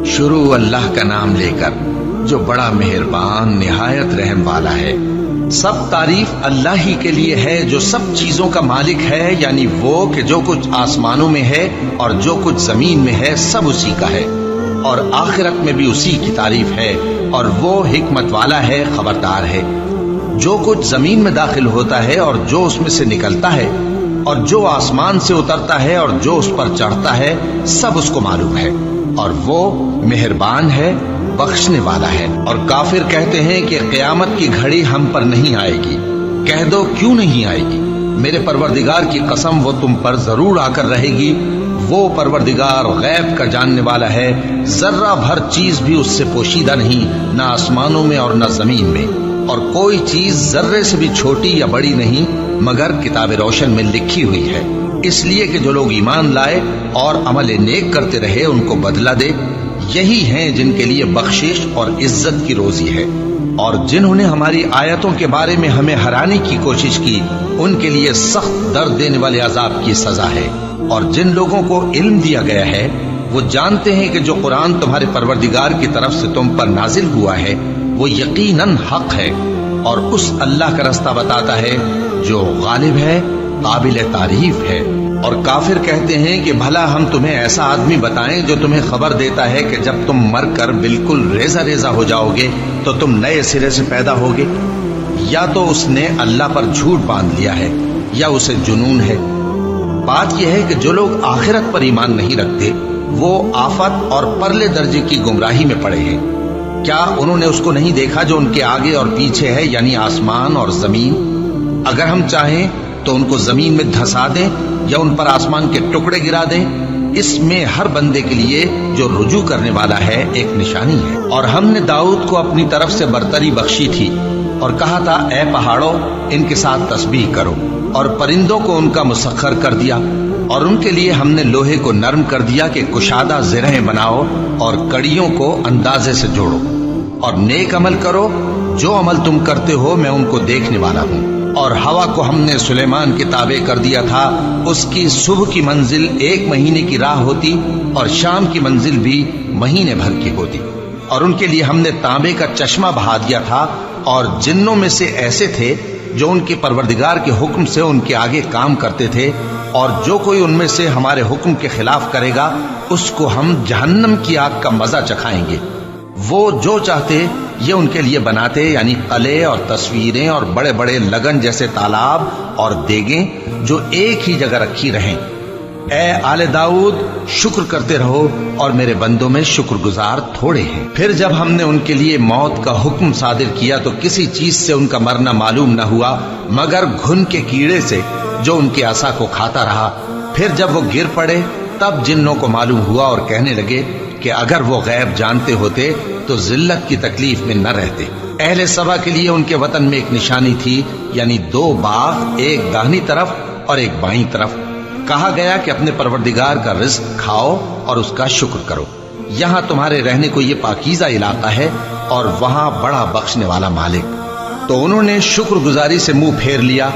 شروع اللہ کا نام لے کر جو بڑا مہربان نہایت رحم والا ہے۔ سب تعریف اللہ ہی کے لیے ہے جو سب چیزوں کا مالک ہے، یعنی وہ کہ جو کچھ آسمانوں میں ہے اور جو کچھ زمین میں ہے سب اسی کا ہے، اور آخرت میں بھی اسی کی تعریف ہے، اور وہ حکمت والا ہے، خبردار ہے۔ جو کچھ زمین میں داخل ہوتا ہے اور جو اس میں سے نکلتا ہے، اور جو آسمان سے اترتا ہے اور جو اس پر چڑھتا ہے، سب اس کو معلوم ہے، اور وہ مہربان ہے، بخشنے والا ہے۔ اور کافر کہتے ہیں کہ قیامت کی گھڑی ہم پر نہیں آئے گی۔ کہہ دو کیوں نہیں آئے گی؟ میرے پروردگار کی قسم وہ تم پر ضرور آ کر رہے گی۔ وہ پروردگار غیب کا جاننے والا ہے، ذرہ بھر چیز بھی اس سے پوشیدہ نہیں، نہ آسمانوں میں اور نہ زمین میں، اور کوئی چیز ذرے سے بھی چھوٹی یا بڑی نہیں مگر کتاب روشن میں لکھی ہوئی ہے، اس لیے کہ جو لوگ ایمان لائے اور عمل نیک کرتے رہے ان کو بدلہ دے۔ یہی ہیں جن کے لیے بخشش اور عزت کی روزی ہے، اور جنہوں نے ہماری آیتوں کے بارے میں ہمیں ہرانے کی کوشش کی ان کے لیے سخت درد دینے والے عذاب کی سزا ہے۔ اور جن لوگوں کو علم دیا گیا ہے وہ جانتے ہیں کہ جو قرآن تمہارے پروردگار کی طرف سے تم پر نازل ہوا ہے وہ یقیناً حق ہے، اور اس اللہ کا رستہ بتاتا ہے جو غالب ہے، قابل تعریف ہے۔ اور کافر کہتے ہیں کہ بھلا ہم تمہیں ایسا آدمی بتائیں جو تمہیں خبر دیتا ہے کہ جب تم مر کر بالکل ریزہ ریزہ ہو جاؤ گے تو تم نئے سرے سے پیدا ہوگے؟ یا تو اس نے اللہ پر جھوٹ باندھ لیا ہے یا اسے جنون ہے۔ بات یہ ہے کہ جو لوگ آخرت پر ایمان نہیں رکھتے وہ آفت اور پرلے درجے کی گمراہی میں پڑے ہیں۔ کیا انہوں نے اس کو نہیں دیکھا جو ان کے آگے اور پیچھے ہے، یعنی آسمان اور زمین؟ اگر ہم چاہیں تو ان کو زمین میں دھسا دیں یا ان پر آسمان کے ٹکڑے گرا دیں۔ اس میں ہر بندے کے لیے جو رجوع کرنے والا ہے ایک نشانی ہے۔ اور ہم نے داؤد کو اپنی طرف سے برتری بخشی تھی اور کہا تھا اے پہاڑوں ان کے ساتھ تسبیح کرو، اور پرندوں کو ان کا مسخر کر دیا، اور ان کے لیے ہم نے لوہے کو نرم کر دیا کہ کشادہ زرہیں بناؤ اور کڑیوں کو اندازے سے جوڑو، اور نیک عمل کرو، جو عمل تم کرتے ہو میں ان کو دیکھنے والا ہوں۔ اور ہوا کو ہم نے سلیمان کے تابع کر دیا تھا، اس کی صبح کی منزل 1 مہینے کی راہ ہوتی اور شام کی منزل بھی مہینے بھر کی ہوتی۔ اور ان کے لیے ہم نے تانبے کا چشمہ بہا دیا تھا، اور جنوں میں سے ایسے تھے جو ان کے پروردگار کے حکم سے ان کے آگے کام کرتے تھے، اور جو کوئی ان میں سے ہمارے حکم کے خلاف کرے گا اس کو ہم جہنم کی آگ کا مزہ چکھائیں گے۔ وہ جو چاہتے یہ ان کے لیے بناتے، یعنی قلعے اور تصویریں اور بڑے بڑے لگن جیسے تالاب اور دیگیں جو ایک ہی جگہ رکھی رہیں۔ اے آل داؤد شکر کرتے رہو، اور میرے بندوں میں شکر گزار تھوڑے ہیں۔ پھر جب ہم نے ان کے لیے موت کا حکم صادر کیا تو کسی چیز سے ان کا مرنا معلوم نہ ہوا مگر گھن کے کیڑے سے جو ان کے عصا کو کھاتا رہا۔ پھر جب وہ گر پڑے تب جنوں کو معلوم ہوا اور کہنے لگے کہ اگر وہ غیب جانتے ہوتے تو ذلت کی تکلیف میں نہ رہتے۔ اہل سبا کے لیے ان کے وطن میں ایک نشانی تھی، یعنی 2 باغ، ایک داہنی طرف اور ایک بائیں طرف۔ کہا گیا کہ اپنے پروردگار کا رزق کھاؤ اور اس کا شکر کرو، یہاں تمہارے رہنے کو یہ پاکیزہ علاقہ ہے اور وہاں بڑا بخشنے والا مالک۔ تو انہوں نے شکر گزاری سے منہ پھیر لیا،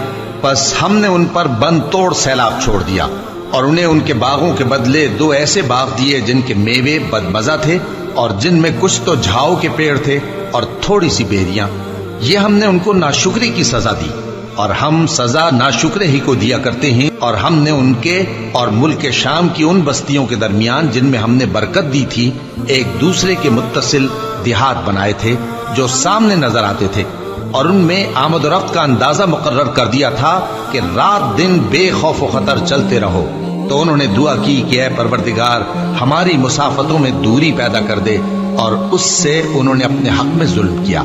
پس ہم نے ان پر بند توڑ سیلاب چھوڑ دیا، اور انہیں ان کے باغوں کے بدلے 2 ایسے باغ دیے جن کے میوے بدمزہ تھے اور جن میں کچھ تو جھاؤ کے پیڑ تھے اور تھوڑی سی بیریاں۔ یہ ہم نے ان کو ناشکری کی سزا دی، اور ہم سزا ناشکرے ہی کو دیا کرتے ہیں۔ اور ہم نے ان کے اور ملک شام کی ان بستیوں کے درمیان جن میں ہم نے برکت دی تھی ایک دوسرے کے متصل دیہات بنائے تھے جو سامنے نظر آتے تھے، اور ان میں آمد و رفت کا اندازہ مقرر کر دیا تھا کہ رات دن بے خوف و خطر چلتے رہو۔ تو انہوں نے دعا کی کہ اے پروردگار ہماری مسافتوں میں دوری پیدا کر دے، اور اس سے انہوں نے اپنے حق میں ظلم کیا،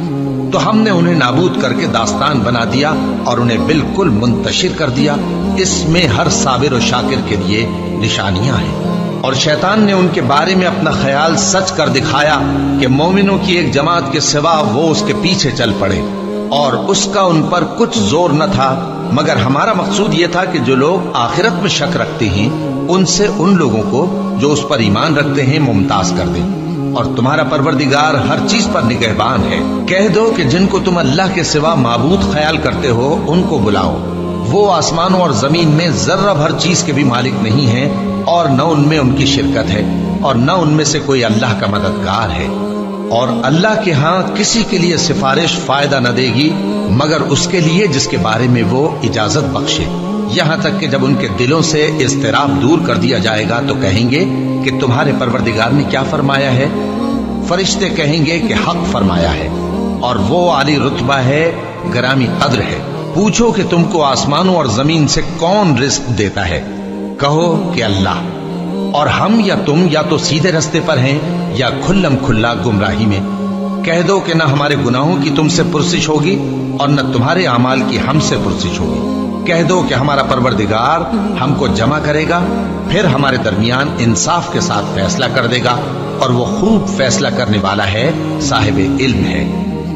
تو ہم نے انہیں نابود کر کے داستان بنا دیا اور انہیں بالکل منتشر کر دیا۔ اس میں ہر صابر و شاکر کے لیے نشانیاں ہیں۔ اور شیطان نے ان کے بارے میں اپنا خیال سچ کر دکھایا کہ مومنوں کی ایک جماعت کے سوا وہ اس کے پیچھے چل پڑے، اور اس کا ان پر کچھ زور نہ تھا، مگر ہمارا مقصود یہ تھا کہ جو لوگ آخرت میں شک رکھتے ہیں ان سے ان لوگوں کو جو اس پر ایمان رکھتے ہیں ممتاز کر دیں۔ اور تمہارا پروردگار ہر چیز پر نگہبان ہے۔ کہہ دو کہ جن کو تم اللہ کے سوا معبود خیال کرتے ہو ان کو بلاؤ، وہ آسمانوں اور زمین میں ذرہ بھر چیز کے بھی مالک نہیں ہیں اور نہ ان میں ان کی شرکت ہے، اور نہ ان میں سے کوئی اللہ کا مددگار ہے، اور اللہ کے ہاں کسی کے لیے سفارش فائدہ نہ دے گی مگر اس کے لیے جس کے بارے میں وہ اجازت بخشے، یہاں تک کہ جب ان کے دلوں سے اضطراب دور کر دیا جائے گا تو کہیں گے کہ تمہارے پروردگار نے کیا فرمایا ہے؟ فرشتے کہیں گے کہ حق فرمایا ہے، اور وہ عالی رتبہ ہے، گرامی قدر ہے۔ پوچھو کہ تم کو آسمانوں اور زمین سے کون رزق دیتا ہے؟ کہو کہ اللہ، اور ہم یا تم یا تو سیدھے رستے پر ہیں یا کھلم کھلا گمراہی میں۔ کہہ دو کہ نہ ہمارے گناہوں کی تم سے پرسش ہوگی اور نہ تمہارے اعمال کی ہم سے پرسش ہوگی۔ کہہ دو کہ ہمارا پروردگار ہم کو جمع کرے گا، پھر ہمارے درمیان انصاف کے ساتھ فیصلہ کر دے گا، اور وہ خوب فیصلہ کرنے والا ہے، صاحب علم ہے۔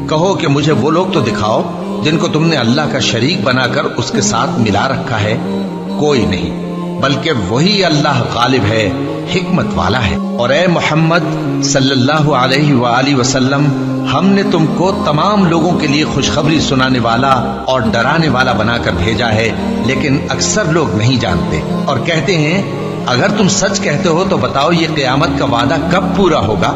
کہو کہ مجھے وہ لوگ تو دکھاؤ جن کو تم نے اللہ کا شریک بنا کر اس کے ساتھ ملا رکھا ہے۔ کوئی نہیں، بلکہ وہی اللہ غالب ہے، حکمت والا ہے۔ اور اے محمد صلی اللہ علیہ وآلہ وسلم، ہم نے تم کو تمام لوگوں کے لیے خوشخبری سنانے والا اور ڈرانے والا بنا کر بھیجا ہے، لیکن اکثر لوگ نہیں جانتے اور کہتے ہیں اگر تم سچ کہتے ہو تو بتاؤ یہ قیامت کا وعدہ کب پورا ہوگا؟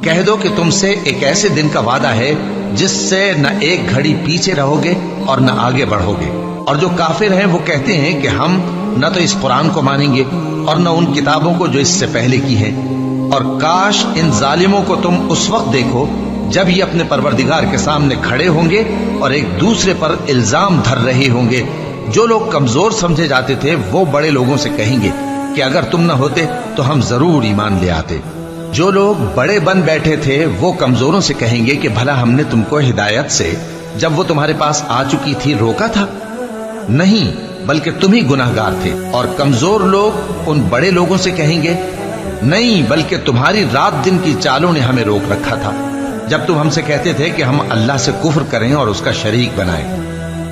کہہ دو کہ تم سے ایک ایسے دن کا وعدہ ہے جس سے نہ ایک گھڑی پیچھے رہو گے اور نہ آگے بڑھو گے۔ اور جو کافر ہیں وہ کہتے ہیں کہ ہم نہ تو اس قرآن کو مانیں گے اور نہ ان کتابوں کو جو اس سے پہلے کی ہیں، اور کاش ان ظالموں کو تم اس وقت دیکھو جب یہ اپنے پروردگار کے سامنے کھڑے ہوں گے اور ایک دوسرے پر الزام دھر رہے ہوں گے۔ جو لوگ کمزور سمجھے جاتے تھے وہ بڑے لوگوں سے کہیں گے کہ اگر تم نہ ہوتے تو ہم ضرور ایمان لے آتے۔ جو لوگ بڑے بن بیٹھے تھے وہ کمزوروں سے کہیں گے کہ بھلا ہم نے تم کو ہدایت سے جب وہ تمہارے پاس آ چکی تھی روکا تھا؟ نہیں، بلکہ تم ہی گناہگار تھے۔ اور کمزور لوگ ان بڑے لوگوں سے کہیں گے نہیں، بلکہ تمہاری رات دن کی چالوں نے ہمیں روک رکھا تھا جب تم ہم سے کہتے تھے کہ ہم اللہ سے کفر کریں اور اس کا شریک بنائیں۔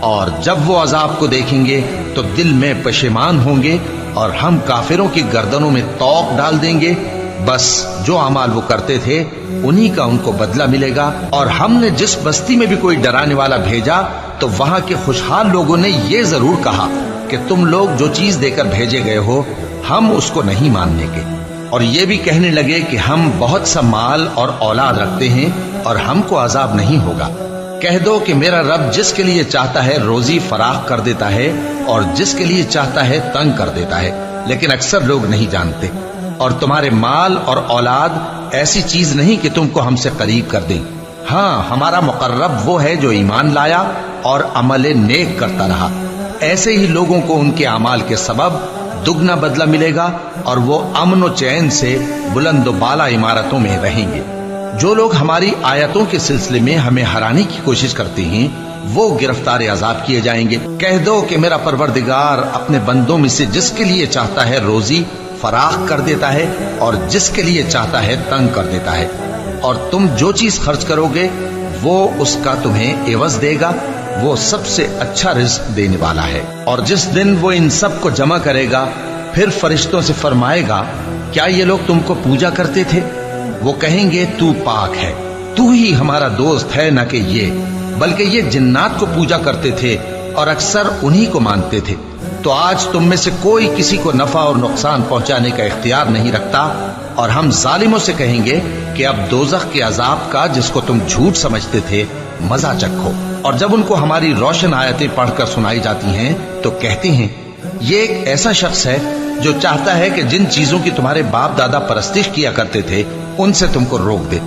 اور جب وہ عذاب کو دیکھیں گے تو دل میں پشیمان ہوں گے اور ہم کافروں کی گردنوں میں طوق ڈال دیں گے۔ بس جو اعمال وہ کرتے تھے انہی کا ان کو بدلہ ملے گا۔ اور ہم نے جس بستی میں بھی کوئی ڈرانے والا بھیجا تو وہاں کے خوشحال لوگوں نے یہ ضرور کہا کہ تم لوگ جو چیز دے کر بھیجے گئے ہو ہم اس کو نہیں ماننے کے، اور یہ بھی کہنے لگے کہ ہم بہت سا مال اور اولاد رکھتے ہیں اور ہم کو عذاب نہیں ہوگا۔ کہہ دو کہ میرا رب جس کے لیے چاہتا ہے روزی فراخ کر دیتا ہے اور جس کے لیے چاہتا ہے تنگ کر دیتا ہے، لیکن اکثر لوگ نہیں جانتے۔ اور تمہارے مال اور اولاد ایسی چیز نہیں کہ تم کو ہم سے قریب کر دیں۔ ہاں، ہمارا مقرب وہ ہے جو ایمان لایا اور عمل نیک کرتا رہا۔ ایسے ہی لوگوں کو ان کے اعمال کے سبب دگنا بدلہ ملے گا اور وہ امن و چین سے بلند و بالا عمارتوں میں رہیں گے۔ جو لوگ ہماری آیتوں کے سلسلے میں ہمیں ہرانے کی کوشش کرتے ہیں وہ گرفتار عذاب کیے جائیں گے۔ کہہ دو کہ میرا پروردگار اپنے بندوں میں سے جس کے لیے چاہتا ہے روزی فراخ کر دیتا ہے اور جس کے لیے چاہتا ہے تنگ کر دیتا ہے، اور تم جو چیز خرچ کرو گے وہ اس کا تمہیں عوض دے گا، وہ سب سے اچھا رزق دینے والا ہے۔ اور جس دن وہ ان سب کو جمع کرے گا پھر فرشتوں سے فرمائے گا کیا یہ لوگ تم کو پوجا کرتے تھے؟ وہ کہیں گے تو پاک ہے، تو ہی ہمارا دوست ہے، نہ کہ یہ، بلکہ یہ جنات کو پوجا کرتے تھے اور اکثر انہی کو مانتے تھے۔ تو آج تم میں سے کوئی کسی کو نفع اور نقصان پہنچانے کا اختیار نہیں رکھتا، اور ہم ظالموں سے کہیں گے کہ اب دوزخ کے عذاب کا جس کو تم جھوٹ سمجھتے تھے مزہ چکھو۔ اور جب ان کو ہماری روشن آیتیں پڑھ کر سنائی جاتی ہیں تو کہتے ہیں یہ ایک ایسا شخص ہے جو چاہتا ہے کہ جن چیزوں کی تمہارے باپ دادا پرستش کیا کرتے تھے ان سے تم کو روک دے۔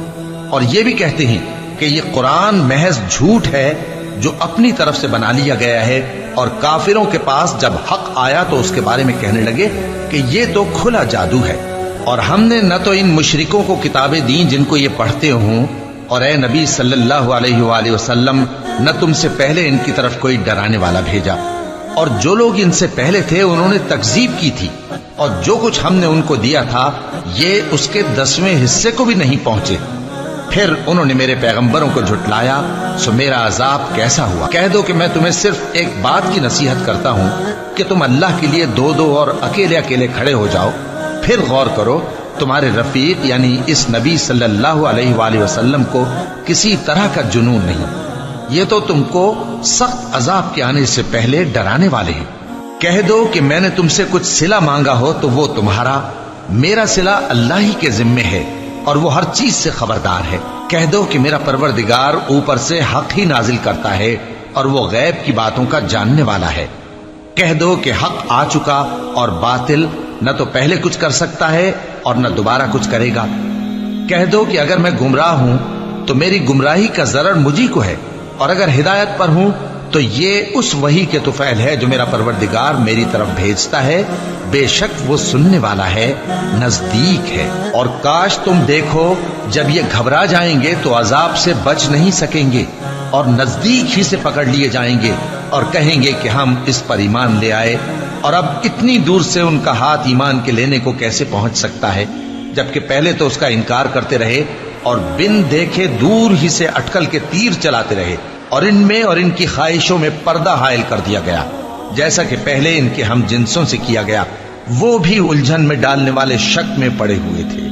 اور یہ بھی کہتے ہیں کہ یہ قرآن محض جھوٹ ہے جو اپنی طرف سے بنا لیا گیا ہے، اور کافروں کے پاس جب حق آیا تو اس کے بارے میں کہنے لگے کہ یہ تو کھلا جادو ہے، اور ہم نے نہ تو ان مشرکوں کو کتابیں دیں جن کو یہ پڑھتے ہوں، اور اے نبی صلی اللہ علیہ وآلہ وسلم نہ تم سے پہلے ان کی طرف کوئی ڈرانے والا بھیجا، اور جو لوگ ان سے پہلے تھے انہوں نے تکذیب کی تھی، اور جو کچھ ہم نے ان کو دیا تھا یہ اس کے 10ویں حصے کو بھی نہیں پہنچے۔ پھر انہوں نے میرے پیغمبروں کو جھٹلایا، سو میرا عذاب کیسا ہوا۔ کہہ دو کہ میں تمہیں صرف ایک بات کی نصیحت کرتا ہوں کہ تم اللہ کے لیے دو دو اور اکیلے اکیلے کھڑے ہو جاؤ، پھر غور کرو تمہارے رفیق یعنی اس نبی صلی اللہ علیہ وآلہ وسلم کو کسی طرح کا جنون نہیں، یہ تو تم کو سخت عذاب کے آنے سے پہلے ڈرانے والے ہیں۔ کہہ دو کہ میں نے تم سے کچھ صلہ مانگا ہو تو وہ تمہارا، میرا صلہ اللہ ہی کے ذمے ہے اور وہ ہر چیز سے خبردار ہے۔ کہہ دو کہ میرا پروردگار اوپر سے حق ہی نازل کرتا ہے اور وہ غیب کی باتوں کا جاننے والا ہے۔ کہہ دو کہ حق آ چکا اور باطل نہ تو پہلے کچھ کر سکتا ہے اور نہ دوبارہ کچھ کرے گا۔ کہہ دو کہ اگر میں گمراہ ہوں تو میری گمراہی کا ضرر مجھی کو ہے، اور اگر ہدایت پر ہوں تو یہ اس وحی کے طفیل ہے جو میرا پروردگار میری طرف بھیجتا ہے۔ بے شک وہ سننے والا ہے، نزدیک ہے۔ اور کاش تم دیکھو جب یہ گھبرا جائیں گے تو عذاب سے بچ نہیں سکیں گے اور نزدیک ہی سے پکڑ لیے جائیں گے اور کہیں گے کہ ہم اس پر ایمان لے آئے، اور اب اتنی دور سے ان کا ہاتھ ایمان کے لینے کو کیسے پہنچ سکتا ہے، جبکہ پہلے تو اس کا انکار کرتے رہے اور بن دیکھے دور ہی سے اٹکل کے تیر چلاتے رہے، اور ان میں اور ان کی خواہشوں میں پردہ حائل کر دیا گیا، جیسا کہ پہلے ان کے ہم جنسوں سے کیا گیا۔ وہ بھی الجھن میں ڈالنے والے شک میں پڑے ہوئے تھے۔